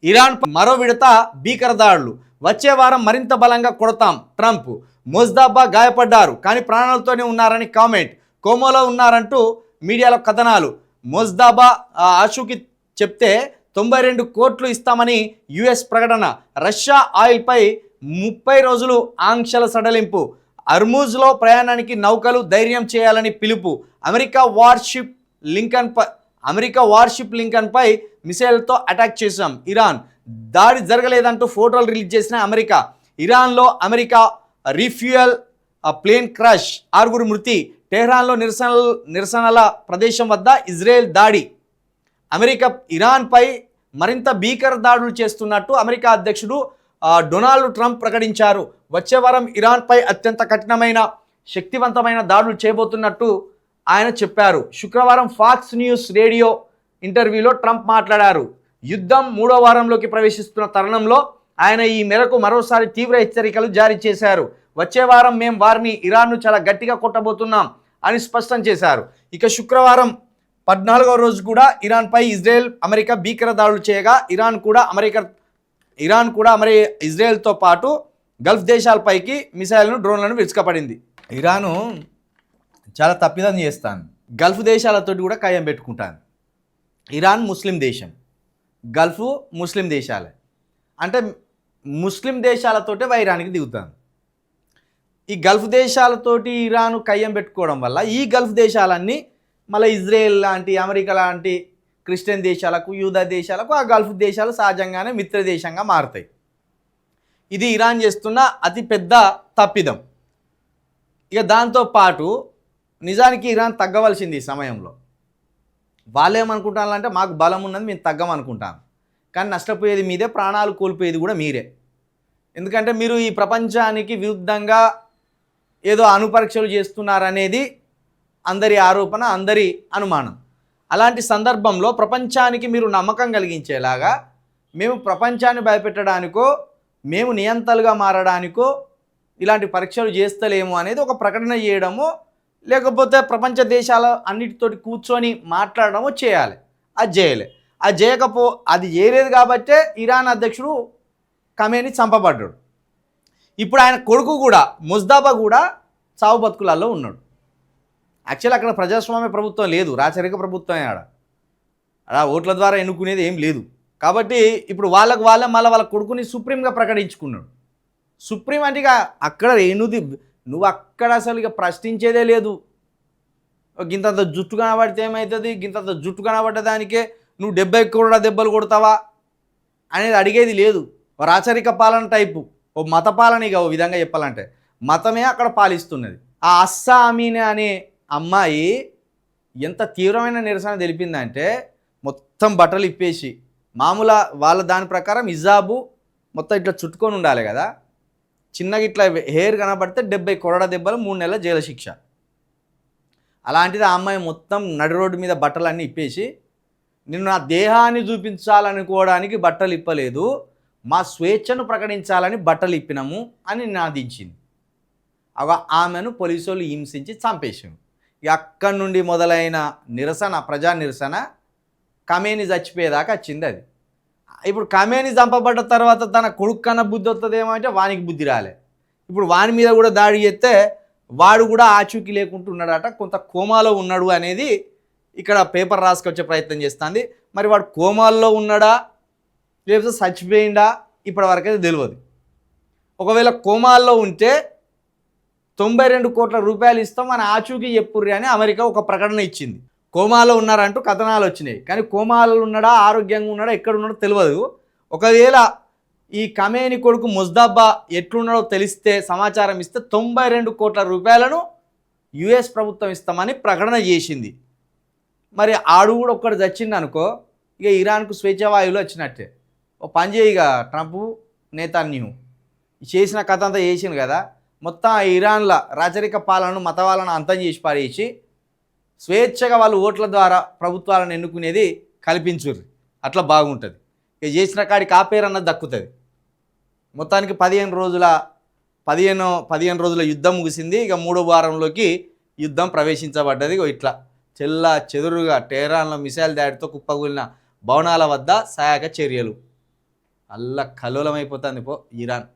Iran మరో విడత భీకర దాడులు, వచ్చే వారం మరింత బలంగా కొడతాం ట్రంప్. మొజ్దాబా గాయపడ్డారు కానీ ప్రాణాలతోనే ఉన్నారని కామెంట్. కోమాలో ఉన్నారంటూ మీడియాలో కథనాలు. మొజ్దాబా ఆశుకి చెప్తే 92 కోట్లు ఇస్తామని యుఎస్ ప్రకటన. రష్యా ఆయిల్పై 30 రోజులు ఆంక్షల సడలింపు. అర్మూజ్లో ప్రయాణానికి నౌకలు ధైర్యం చేయాలని పిలుపు. అమెరికా వార్షిప్ లింకన్పై మిసైల్తో అటాక్ చేశాం. ఇరాన్ దాడి జరగలేదంటూ ఫోటోలు రిలీజ్ చేసిన అమెరికా. ఇరాన్లో అమెరికా రీఫ్యూయల్ ప్లేన్ క్రాష్, 6 మృతి. టెహ్రాన్లో నిరసనల ప్రదేశం వద్ద ఇజ్రాయెల్ దాడి. అమెరికా ఇరాన్పై మరింత భీకర దాడులు చేస్తున్నట్టు అమెరికా అధ్యక్షుడు డొనాల్డ్ ట్రంప్ ప్రకటించారు. వచ్చే వారం ఇరాన్పై అత్యంత కఠినమైన శక్తివంతమైన దాడులు చేయబోతున్నట్టు ఆయన చెప్పారు. శుక్రవారం ఫాక్స్ న్యూస్ రేడియో ఇంటర్వ్యూలో ట్రంప్ మాట్లాడారు. యుద్ధం 3వ వారంలోకి ప్రవేశిస్తున్న తరుణంలో ఆయన ఈ మేరకు మరోసారి తీవ్ర హెచ్చరికలు జారీ చేశారు. వచ్చే వారం మేం వారిని ఇరాన్ను చాలా గట్టిగా కొట్టబోతున్నాం అని స్పష్టం చేశారు. ఇక శుక్రవారం 14వ రోజు కూడా ఇరాన్పై ఇజ్రాయెల్ అమెరికా భీకర దాడులు చేయగా ఇరాన్ కూడా ఇజ్రాయెల్తో పాటు గల్ఫ్ దేశాలపైకి మిసైల్ను డ్రోన్లను విరుచుకపడింది. ఇరాను చాలా తప్పిదం చేస్తాను, గల్ఫ్ దేశాలతో కూడా కయ్యం పెట్టుకుంటాను. ఇరాన్ ముస్లిం దేశం, గల్ఫ్ ముస్లిం దేశాలే, అంటే ముస్లిం దేశాలతోటే వైరానికి దిగుతాను. ఈ గల్ఫ్ దేశాలతోటి ఇరాను కయ్యం పెట్టుకోవడం వల్ల ఈ గల్ఫ్ దేశాలన్నీ మళ్ళీ ఇజ్రాయెల్ లాంటి, అమెరికా లాంటి క్రిస్టియన్ దేశాలకు, యూదా దేశాలకు ఆ గల్ఫ్ దేశాలు సహజంగానే మిత్ర దేశంగా మారుతాయి. ఇది ఇరాన్ చేస్తున్న అతి పెద్ద తప్పిదం. ఇక దాంతోపాటు నిజానికి ఇరాన్ తగ్గవలసింది ఈ సమయంలో. వాళ్ళు ఏమనుకుంటారంటే మాకు బలం ఉన్నది, మేము తగ్గమనుకుంటాను. కానీ నష్టపోయేది మీదే, ప్రాణాలు కోల్పోయేది కూడా మీరే. ఎందుకంటే మీరు ఈ ప్రపంచానికి విరుద్ధంగా ఏదో అణుపరీక్షలు చేస్తున్నారనేది అందరి ఆరోపణ, అందరి అనుమానం. అలాంటి సందర్భంలో ప్రపంచానికి మీరు నమ్మకం కలిగించేలాగా మేము ప్రపంచాన్ని భయపెట్టడానికో, మేము నియంతలుగా మారడానికో ఇలాంటి పరీక్షలు చేస్తలేము అనేది ఒక ప్రకటన చేయడమో, లేకపోతే ప్రపంచ దేశాల అన్నిటితోటి కూర్చొని మాట్లాడడమో చేయాలి. అది చేయలే. అది చేయలేదు కాబట్టే ఇరాన్ అధ్యక్షుడు ఖమేనీ చంపబడ్డాడు. ఇప్పుడు ఆయన కొడుకు కూడా మొజ్దాబా కూడా చావు బతుకులలో ఉన్నాడు. యాక్చువల్ అక్కడ ప్రజాస్వామ్య ప్రభుత్వం లేదు, రాచరిక ప్రభుత్వమే. అలా ఓట్ల ద్వారా ఎన్నుకునేది ఏం లేదు. కాబట్టి ఇప్పుడు వాళ్ళ కొడుకుని సుప్రీంగా ప్రకటించుకున్నాడు. సుప్రీం అంటే ఇక అక్కడ నువ్వు అక్కడ అసలు ఇక ప్రశ్నించేదే లేదు. గింతంత జుట్టు కనబడితే ఏమవుతుంది, గింతంత జుట్టు కనబడ్డదానికే నువ్వు 70 కోట్ల దెబ్బలు కొడతావా అనేది అడిగేది లేదు. రాచరిక పాలన టైపు, ఓ మత పాలన. ఇక ఓ విధంగా చెప్పాలంటే మతమే అక్కడ పాలిస్తున్నది. ఆ అస్సా అమీనా అనే అమ్మాయి ఎంత తీవ్రమైన నిరసన తెలిపిందంటే మొత్తం బట్టలు ఇప్పేసి, వాళ్ళ దాని ప్రకారం హిజాబు మొత్తం ఇట్లా చుట్టుకొని ఉండాలి కదా, చిన్నగా ఇట్లా హెయిర్ కనబడితే 70 కొరడ దెబ్బలు, 3 నెలల జైలు శిక్ష. అలాంటిది ఆ అమ్మాయి మొత్తం నడి రోడ్డు మీద బట్టలన్నీ ఇప్పేసి, నేను నా దేహాన్ని చూపించాలనుకోవడానికి బట్టలు ఇప్పలేదు, మా స్వేచ్ఛను ప్రకటించాలని బట్టలు ఇప్పినాము అని నినాదించింది. ఆమెను పోలీసు వాళ్ళు హింసించి చంపేసారు. అక్కడి నుండి మొదలైన నిరసన, ప్రజా నిరసన ఖమేనీ చచ్చిపోయేదాకా వచ్చింది. అది ఇప్పుడు ఖమేనీ చంపబడ్డ తర్వాత తన కొడుకు కన్నా బుద్ధి వస్తుందేమో అంటే వానికి బుద్ధి రాలే. ఇప్పుడు వాని మీద కూడా దాడి చేస్తే వాడు కూడా ఆచూకీ లేకుండా ఉన్నాడట, కొంత కోమాలో ఉన్నాడు అనేది ఇక్కడ పేపర్ రాసుకొచ్చే ప్రయత్నం చేస్తుంది. మరి వాడు కోమాల్లో ఉన్నాడా లేకపోతే చచ్చిపోయిందా ఇప్పటివరకైతే తెలియదు. ఒకవేళ కోమాల్లో ఉంటే 92 కోట్ల రూపాయలు ఇస్తాం అని ఆచూకీ చెప్పుర్రి అని అమెరికా ఒక ప్రకటన ఇచ్చింది. కోమాలో ఉన్నారంటూ కథనాలు వచ్చినాయి. కానీ కోమాలో ఉన్నాడా, ఆరోగ్యంగా ఉన్నాడా, ఎక్కడున్నాడో తెలియదు. ఒకవేళ ఈ ఖమేనీ కొడుకు మొజ్దాబా ఎట్లున్నాడో తెలిస్తే, సమాచారం ఇస్తే 92 కోట్ల రూపాయలను యుఎస్ ప్రభుత్వం ఇస్తామని ప్రకటన చేసింది. మరి ఆడు కూడా ఒక్కడు చచ్చింది అనుకో, ఇక ఇరాన్కు స్వేచ్ఛావాయువులు వచ్చినట్టే. ఓ పని చేయగా ట్రంప్, నేతన్యాహు చేసిన కథ అంతా చేసింది కదా, మొత్తం ఇరాన్ల రాచరిక పాలనను, మతవాళ్ళను అంతం చేసి పారేసి స్వేచ్ఛగా వాళ్ళు ఓట్ల ద్వారా ప్రభుత్వాలను ఎన్నుకునేది కల్పించుర్రు. అట్లా బాగుంటుంది. ఇక చేసిన కాడికి ఆపేరన్నది దక్కుతుంది. మొత్తానికి 15 రోజుల యుద్ధం ముగిసింది. ఇక 3వ వారంలోకి యుద్ధం ప్రవేశించబడ్డది. ఇట్లా చెదురుగా టెహ్రాన్లో మిసైల్ దాడితో కుప్పకూలిన భవనాల వద్ద సహాయక చర్యలు. అల్ల కల్లోలం అయిపోతుంది పో ఇరాన్.